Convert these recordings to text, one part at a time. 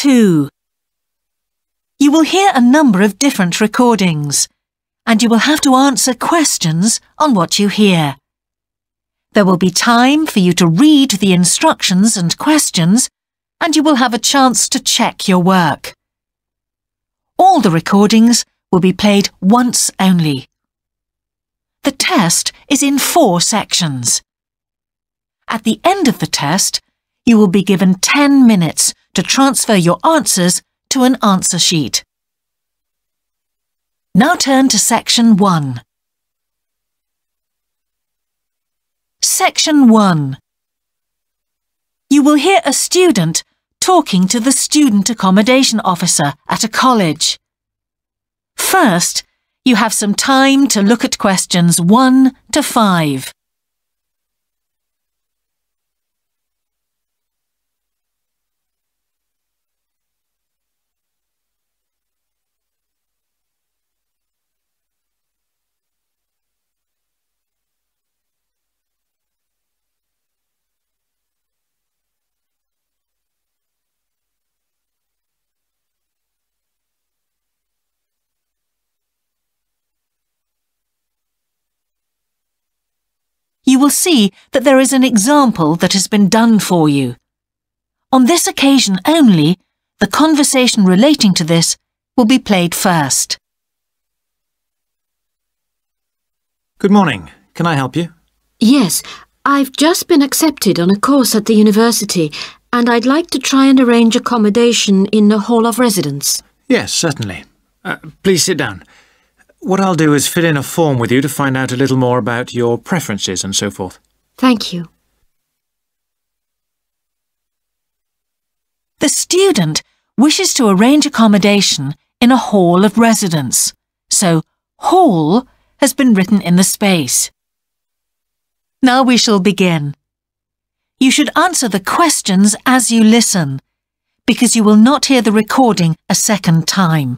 2. You will hear a number of different recordings, and you will have to answer questions on what you hear. There will be time for you to read the instructions and questions, and you will have a chance to check your work. All the recordings will be played once only. The test is in 4 sections. At the end of the test, you will be given 10 minutes to transfer your answers to an answer sheet. Now turn to Section 1. Section 1. You will hear a student talking to the student accommodation officer at a college. First, you have some time to look at questions 1 to 5. You will see that there is an example that has been done for you. On this occasion only, the conversation relating to this will be played first. Good morning. Can I help you? Yes, I've just been accepted on a course at the university and I'd like to try and arrange accommodation in a hall of residence. Yes, certainly. Please sit down. What I'll do is fill in a form with you to find out a little more about your preferences and so forth. Thank you. The student wishes to arrange accommodation in a hall of residence, so hall has been written in the space. Now we shall begin. You should answer the questions as you listen, because you will not hear the recording a second time.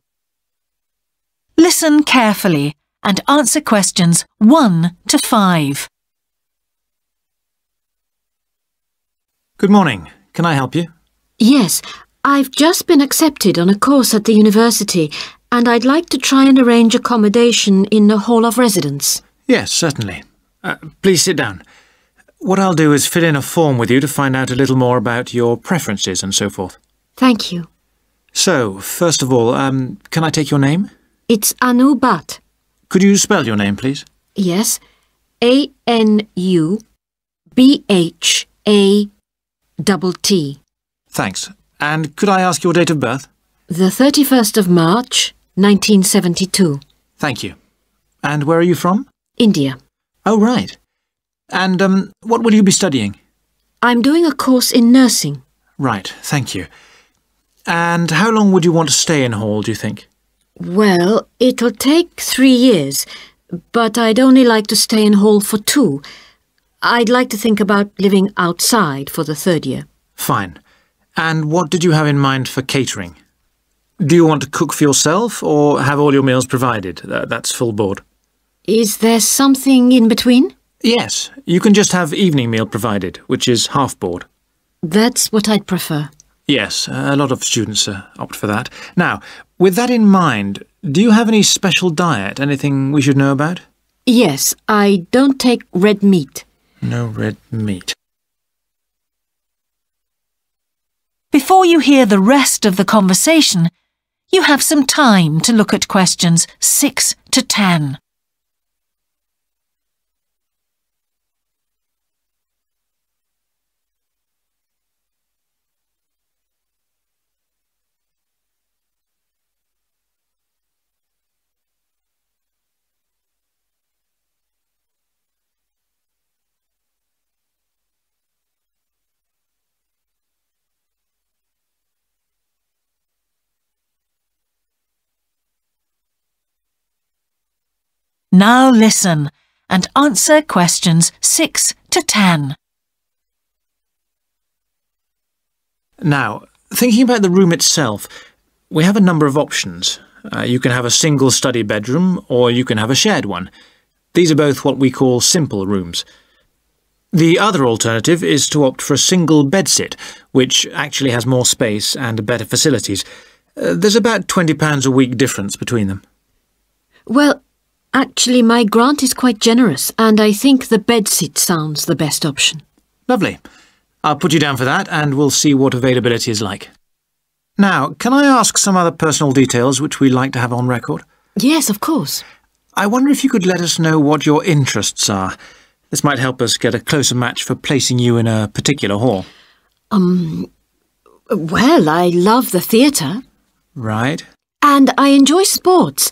Listen carefully and answer questions 1 to 5. Good morning. Can I help you? Yes, I've just been accepted on a course at the university and I'd like to try and arrange accommodation in a hall of residence. Yes, certainly. Please sit down. What I'll do is fill in a form with you to find out a little more about your preferences and so forth. Thank you. So, first of all, can I take your name? It's Anu Bhatt. Could you spell your name, please? Yes, A-N-U-B-H-A-T-T. Thanks. And could I ask your date of birth? The 31st of March, 1972. Thank you. And where are you from? India. Oh, right. And what will you be studying? I'm doing a course in nursing. Right, thank you. And how long would you want to stay in hall, do you think? Well, it'll take 3 years, but I'd only like to stay in hall for 2. I'd like to think about living outside for the 3rd year. Fine. And what did you have in mind for catering? Do you want to cook for yourself or have all your meals provided? That's full board. Is there something in between? Yes, you can just have evening meal provided, which is half board. That's what I'd prefer. Yes, a lot of students opt for that. Now, with that in mind, do you have any special diet, anything we should know about? Yes, I don't take red meat. No red meat. Before you hear the rest of the conversation, you have some time to look at questions 6 to 10. Now listen and answer questions 6 to 10. Now, thinking about the room itself, we have a number of options. You can have a single study bedroom or you can have a shared one. These are both what we call simple rooms. The other alternative is to opt for a single bedsit, which actually has more space and better facilities. There's about £20 a week difference between them. Well, actually my grant is quite generous and I think the bedsit sounds the best option. Lovely. I'll put you down for that and we'll see what availability is like. Now, can I ask some other personal details which we'd like to have on record? Yes, of course. I wonder if you could let us know what your interests are. This might help us get a closer match for placing you in a particular hall. Well, I love the theatre. Right. And I enjoy sports,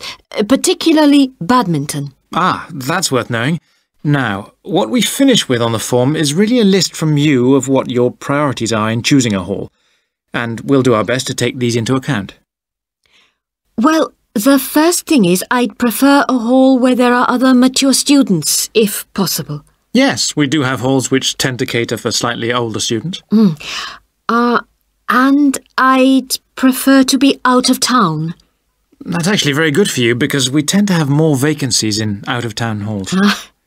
particularly badminton. Ah, that's worth knowing. Now, what we finish with on the form is really a list from you of what your priorities are in choosing a hall, and we'll do our best to take these into account. Well, the first thing is I'd prefer a hall where there are other mature students, if possible. Yes, we do have halls which tend to cater for slightly older students. And I'd prefer to be out of town. That's actually very good for you because we tend to have more vacancies in out-of-town halls.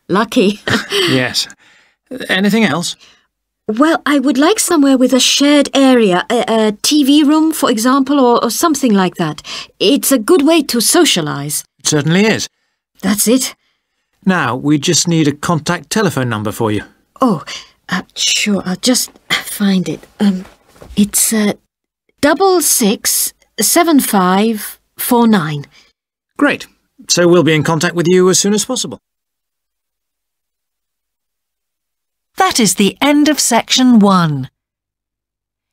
Lucky. Yes. Anything else? Well, I would like somewhere with a shared area, a TV room, for example, or something like that. It's a good way to socialise. It certainly is. That's it. Now, we just need a contact telephone number for you. Oh, sure, I'll just find it. It's 667549. Great. So we'll be in contact with you as soon as possible. That is the end of section 1.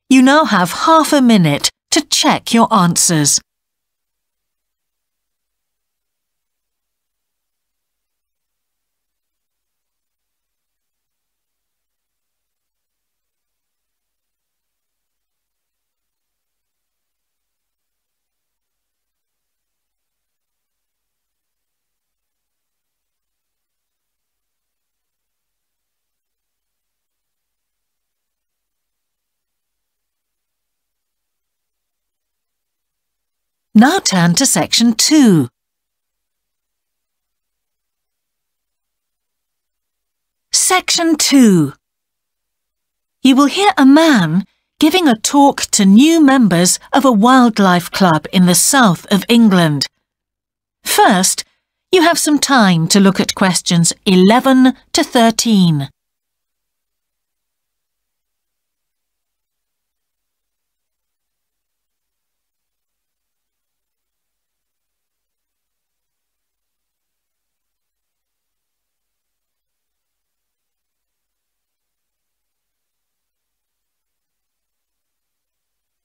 You now have half a minute to check your answers. Now turn to section 2. Section 2. You will hear a man giving a talk to new members of a wildlife club in the south of England. First, you have some time to look at questions 11 to 13.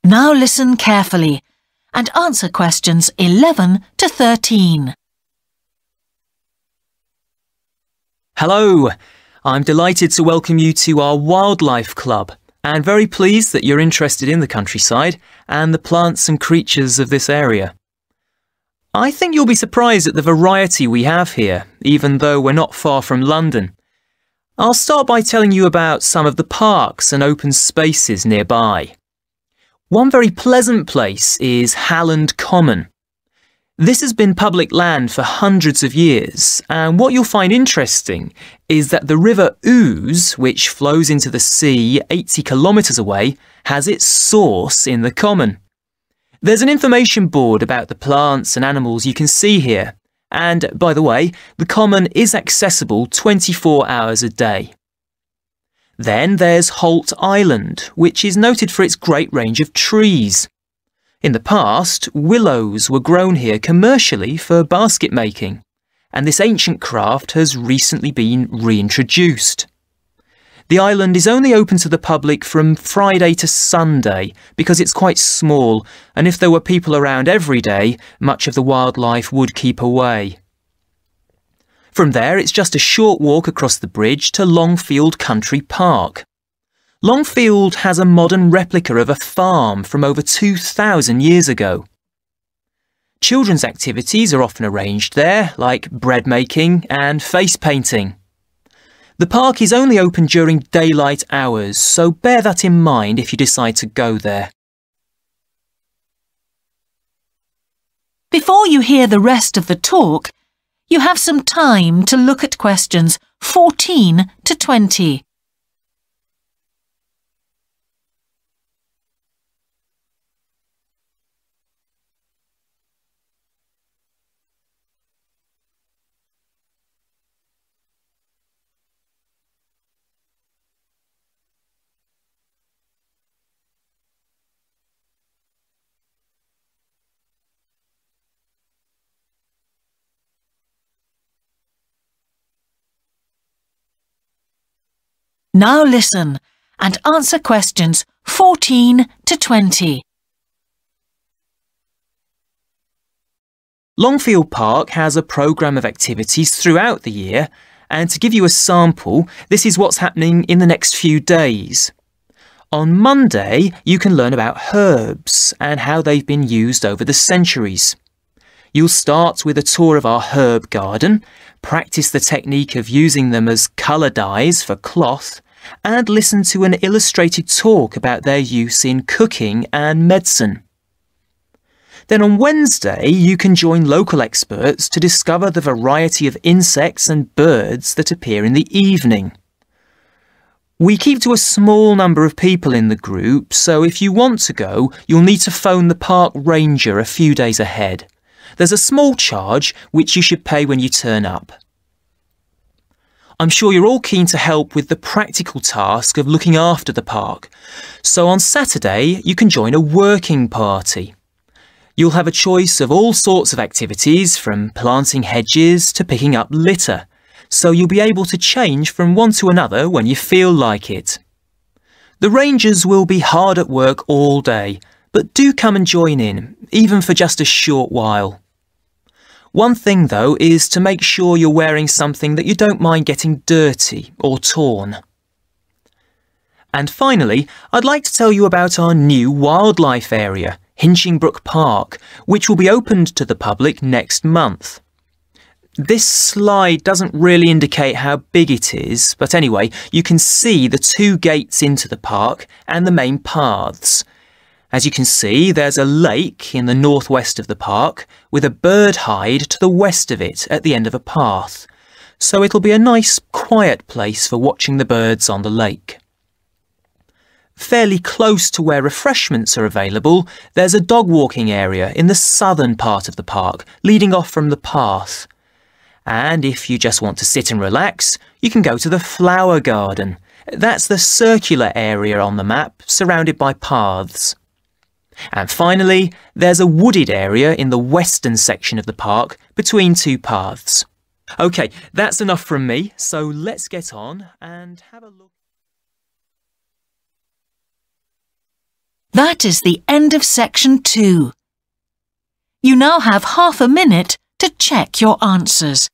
Now listen carefully and answer questions 11 to 13. Hello, I'm delighted to welcome you to our Wildlife Club and very pleased that you're interested in the countryside and the plants and creatures of this area. I think you'll be surprised at the variety we have here, even though we're not far from London. I'll start by telling you about some of the parks and open spaces nearby. One very pleasant place is Halland Common. This has been public land for hundreds of years, and what you'll find interesting is that the River Ouse, which flows into the sea 80 kilometres away, has its source in the common. There's an information board about the plants and animals you can see here, and, by the way, the common is accessible 24 hours a day. Then there's Holt Island, which is noted for its great range of trees. In the past, willows were grown here commercially for basket making, and this ancient craft has recently been reintroduced. The island is only open to the public from Friday to Sunday because it's quite small, and if there were people around every day, much of the wildlife would keep away. From there, it's just a short walk across the bridge to Longfield Country Park. Longfield has a modern replica of a farm from over 2,000 years ago. Children's activities are often arranged there, like bread making and face painting. The park is only open during daylight hours, so bear that in mind if you decide to go there. Before you hear the rest of the talk, you have some time to look at questions 14 to 20. Now listen and answer questions 14 to 20. Longfield Park has a programme of activities throughout the year, and to give you a sample, this is what's happening in the next few days. On Monday, you can learn about herbs and how they've been used over the centuries. You'll start with a tour of our herb garden, practice the technique of using them as colour dyes for cloth, and listen to an illustrated talk about their use in cooking and medicine. Then on Wednesday, you can join local experts to discover the variety of insects and birds that appear in the evening. We keep to a small number of people in the group, so if you want to go, you'll need to phone the park ranger a few days ahead. There's a small charge which you should pay when you turn up. I'm sure you're all keen to help with the practical task of looking after the park, so on Saturday you can join a working party. You'll have a choice of all sorts of activities, from planting hedges to picking up litter, so you'll be able to change from one to another when you feel like it. The rangers will be hard at work all day, but do come and join in, even for just a short while. One thing, though, is to make sure you're wearing something that you don't mind getting dirty or torn. And finally, I'd like to tell you about our new wildlife area, Hinchingbrook Park, which will be opened to the public next month. This slide doesn't really indicate how big it is, but anyway, you can see the 2 gates into the park and the main paths. As you can see, there's a lake in the northwest of the park with a bird hide to the west of it at the end of a path, so it'll be a nice quiet place for watching the birds on the lake. Fairly close to where refreshments are available, there's a dog walking area in the southern part of the park, leading off from the path. And if you just want to sit and relax, you can go to the flower garden. That's the circular area on the map, surrounded by paths. And finally, there's a wooded area in the western section of the park, between 2 paths. OK, that's enough from me, so let's get on and have a look. That is the end of section 2. You now have half a minute to check your answers.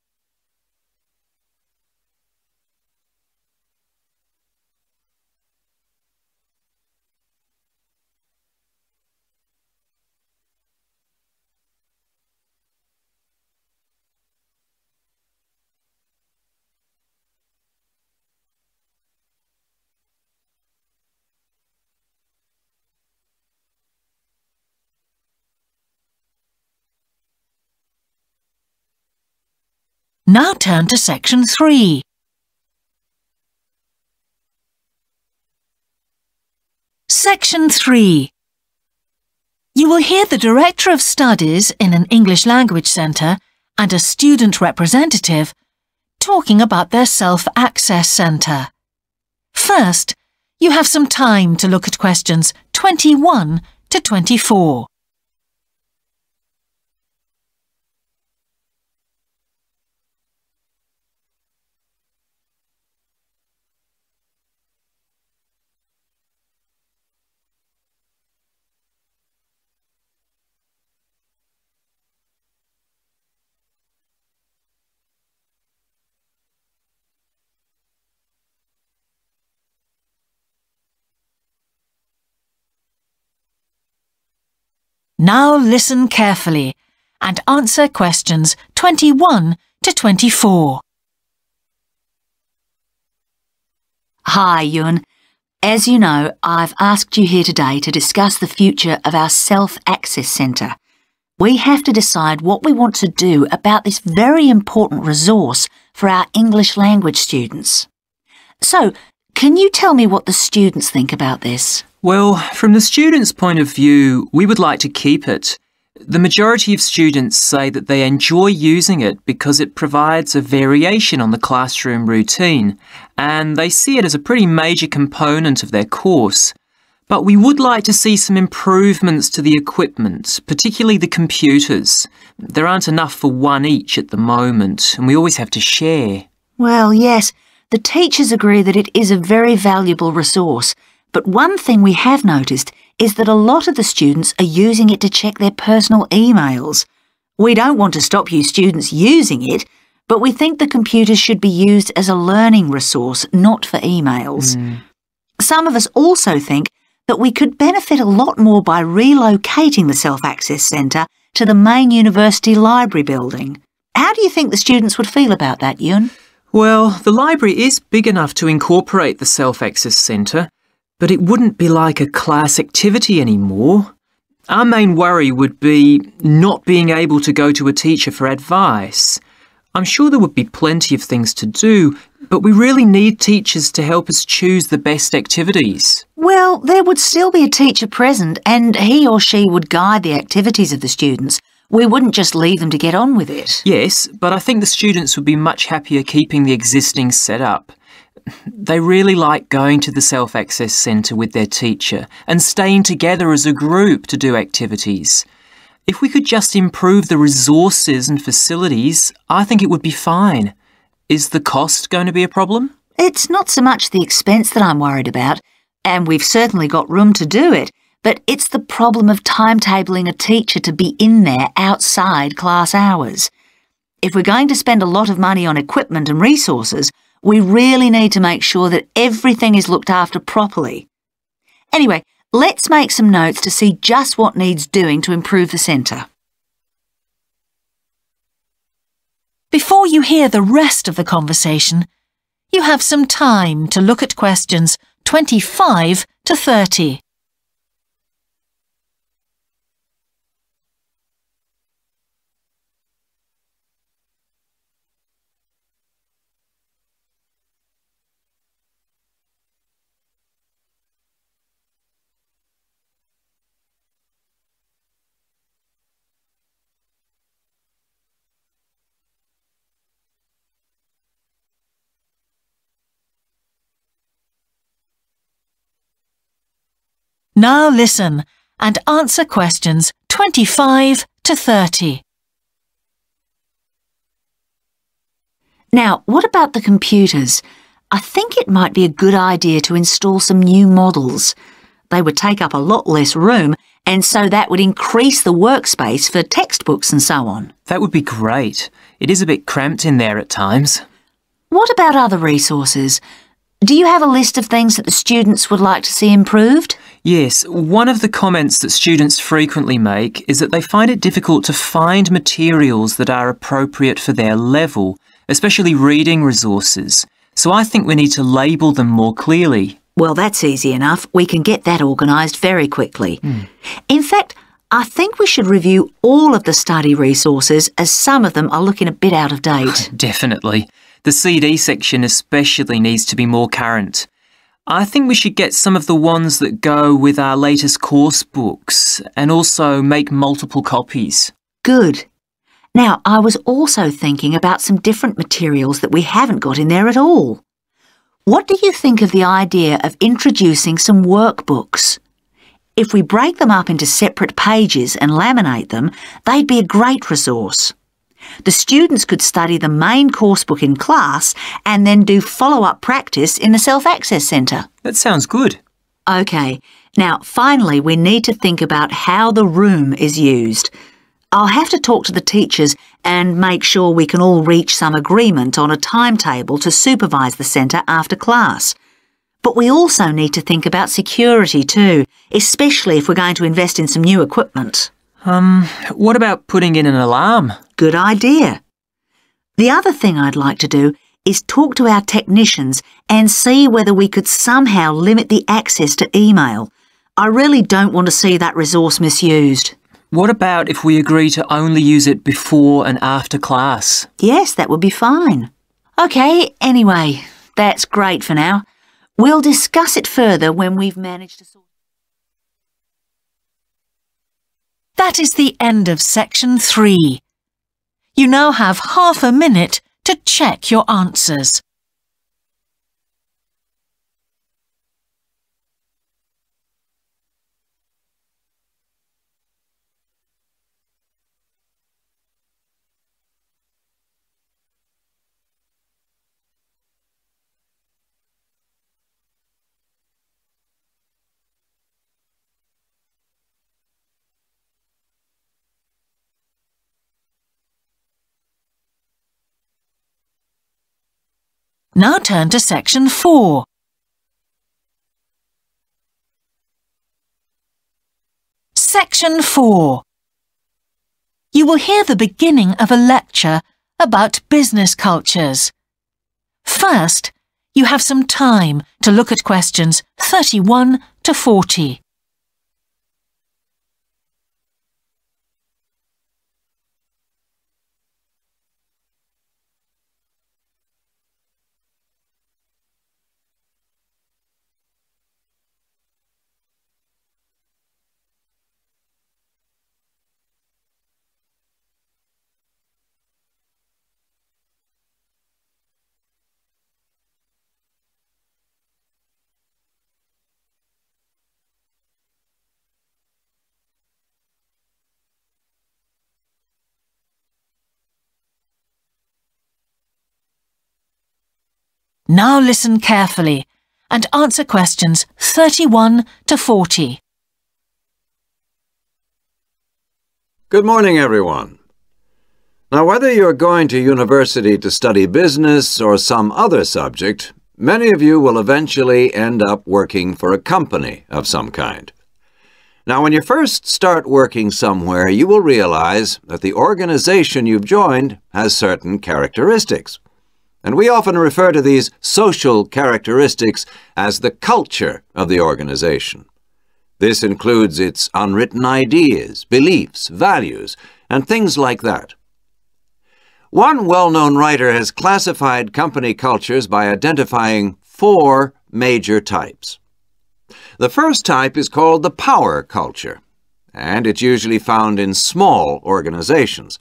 Now turn to section 3. Section 3. You will hear the Director of Studies in an English Language Centre and a student representative talking about their Self-Access Centre. First, you have some time to look at questions 21 to 24. Now listen carefully and answer questions 21 to 24. Hi, Yun. As you know, I've asked you here today to discuss the future of our Self-Access Centre. We have to decide what we want to do about this very important resource for our English language students. So, can you tell me what the students think about this? Well, from the students' point of view, we would like to keep it. The majority of students say that they enjoy using it because it provides a variation on the classroom routine, and they see it as a pretty major component of their course. But we would like to see some improvements to the equipment, particularly the computers. There aren't enough for one each at the moment, and we always have to share. Well, yes, The teachers agree that it is a very valuable resource, but one thing we have noticed is that a lot of the students are using it to check their personal emails. We don't want to stop you students using it, but we think the computers should be used as a learning resource, not for emails. Some of us also think that we could benefit a lot more by relocating the Self-Access Centre to the main university library building. How do you think the students would feel about that, Yun? Well, the library is big enough to incorporate the Self-Access Centre, but it wouldn't be like a class activity anymore. Our main worry would be not being able to go to a teacher for advice. I'm sure there would be plenty of things to do, but we really need teachers to help us choose the best activities. Well, there would still be a teacher present and he or she would guide the activities of the students. We wouldn't just leave them to get on with it. Yes, but I think the students would be much happier keeping the existing setup. They really like going to the Self-Access Centre with their teacher and staying together as a group to do activities. If we could just improve the resources and facilities, I think it would be fine. Is the cost going to be a problem? It's not so much the expense that I'm worried about, and we've certainly got room to do it, but it's the problem of timetabling a teacher to be in there outside class hours. If we're going to spend a lot of money on equipment and resources, we really need to make sure that everything is looked after properly. Anyway, let's make some notes to see just what needs doing to improve the centre. Before you hear the rest of the conversation, you have some time to look at questions 25 to 30. Now listen and answer questions 25 to 30. Now, what about the computers? I think it might be a good idea to install some new models. They would take up a lot less room, and so that would increase the workspace for textbooks and so on. That would be great. It is a bit cramped in there at times. What about other resources? Do you have a list of things that the students would like to see improved? Yes, one of the comments that students frequently make is that they find it difficult to find materials that are appropriate for their level, especially reading resources. So I think we need to label them more clearly. Well, that's easy enough. We can get that organised very quickly. In fact, I think we should review all of the study resources as some of them are looking a bit out of date. Definitely. The CD section especially needs to be more current. I think we should get some of the ones that go with our latest course books and also make multiple copies. Good. Now, I was also thinking about some different materials that we haven't got in there at all. What do you think of the idea of introducing some workbooks? If we break them up into separate pages and laminate them, they'd be a great resource. The students could study the main course book in class and then do follow-up practice in the Self-Access Centre. That sounds good. OK, now finally we need to think about how the room is used. I'll have to talk to the teachers and make sure we can all reach some agreement on a timetable to supervise the centre after class. But we also need to think about security too, especially if we're going to invest in some new equipment. What about putting in an alarm? Good idea. The other thing I'd like to do is talk to our technicians and see whether we could somehow limit the access to email. I really don't want to see that resource misused. What about if we agree to only use it before and after class? Yes, that would be fine. OK, anyway, that's great for now. We'll discuss it further when we've managed to sort. That is the end of section 3. You now have half a minute to check your answers. Now turn to section 4. Section 4. You will hear the beginning of a lecture about business cultures. First, you have some time to look at questions 31 to 40. Now listen carefully and answer questions 31 to 40. Good morning, everyone. Now, whether you're going to university to study business or some other subject, many of you will eventually end up working for a company of some kind. Now, when you first start working somewhere, you will realize that the organization you've joined has certain characteristics. And we often refer to these social characteristics as the culture of the organization. This includes its unwritten ideas, beliefs, values, and things like that. One well-known writer has classified company cultures by identifying 4 major types. The first type is called the power culture, and it's usually found in small organizations.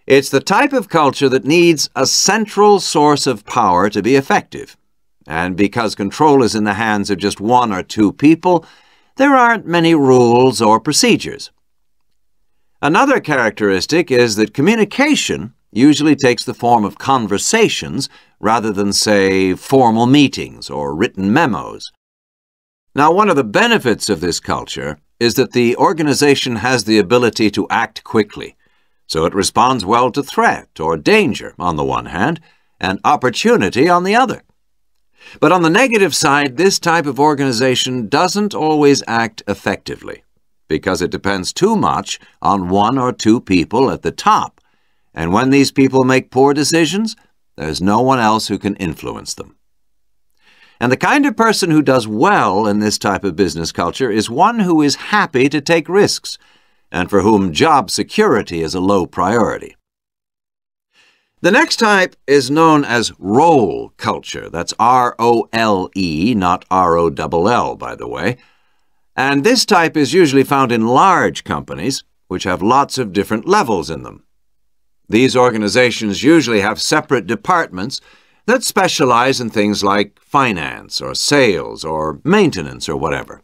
It's the type of culture that needs a central source of power to be effective. And because control is in the hands of just 1 or 2 people, there aren't many rules or procedures. Another characteristic is that communication usually takes the form of conversations rather than, say, formal meetings or written memos. Now, one of the benefits of this culture is that the organization has the ability to act quickly. So it responds well to threat or danger on the one hand, and opportunity on the other. But on the negative side, this type of organization doesn't always act effectively, because it depends too much on 1 or 2 people at the top. And when these people make poor decisions, there's no one else who can influence them. And the kind of person who does well in this type of business culture is one who is happy to take risks, and for whom job security is a low priority. The next type is known as role culture. That's R-O-L-E, not R-O-L-L, by the way. And this type is usually found in large companies, which have lots of different levels in them. These organizations usually have separate departments that specialize in things like finance or sales or maintenance or whatever.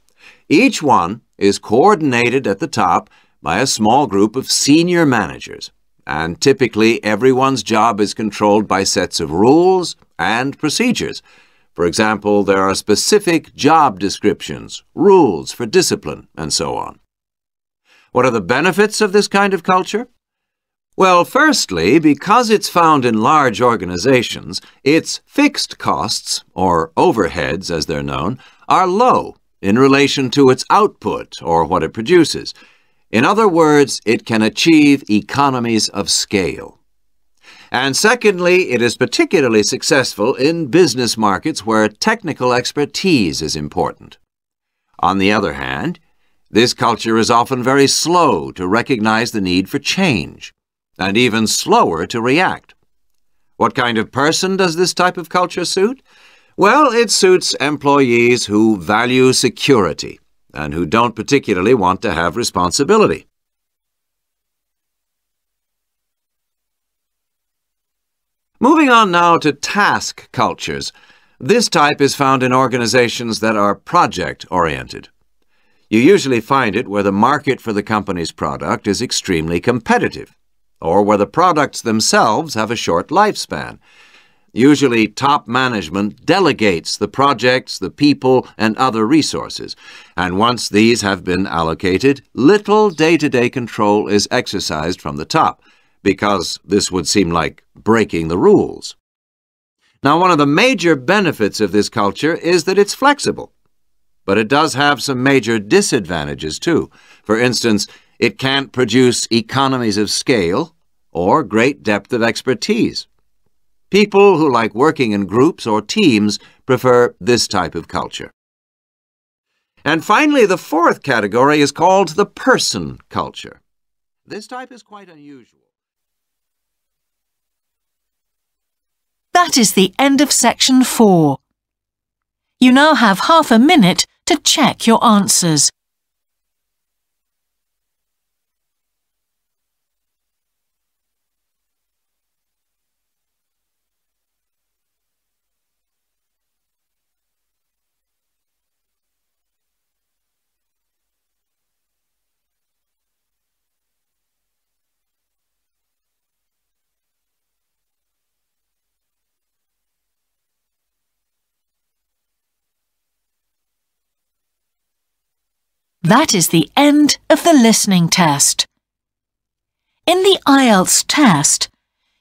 Each one is coordinated at the top by a small group of senior managers, and typically everyone's job is controlled by sets of rules and procedures. For example, there are specific job descriptions, rules for discipline, and so on. What are the benefits of this kind of culture? Well, firstly, because it's found in large organizations, its fixed costs, or overheads as they're known, are low in relation to its output or what it produces. In other words, it can achieve economies of scale. And secondly, it is particularly successful in business markets where technical expertise is important. On the other hand, this culture is often very slow to recognize the need for change, and even slower to react. What kind of person does this type of culture suit? Well, it suits employees who value security and who don't particularly want to have responsibility. Moving on now to task cultures. This type is found in organizations that are project-oriented. You usually find it where the market for the company's product is extremely competitive, or where the products themselves have a short lifespan. Usually, top management delegates the projects, the people, and other resources, and once these have been allocated, little day-to-day control is exercised from the top, because this would seem like breaking the rules. Now, one of the major benefits of this culture is that it's flexible. But it does have some major disadvantages, too. For instance, it can't produce economies of scale or great depth of expertise. People who like working in groups or teams prefer this type of culture. And finally, the fourth category is called the person culture. This type is quite unusual. That is the end of section 4. You now have half a minute to check your answers. That is the end of the listening test. In the IELTS test,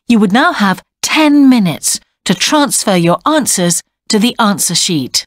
you would now have 10 minutes to transfer your answers to the answer sheet.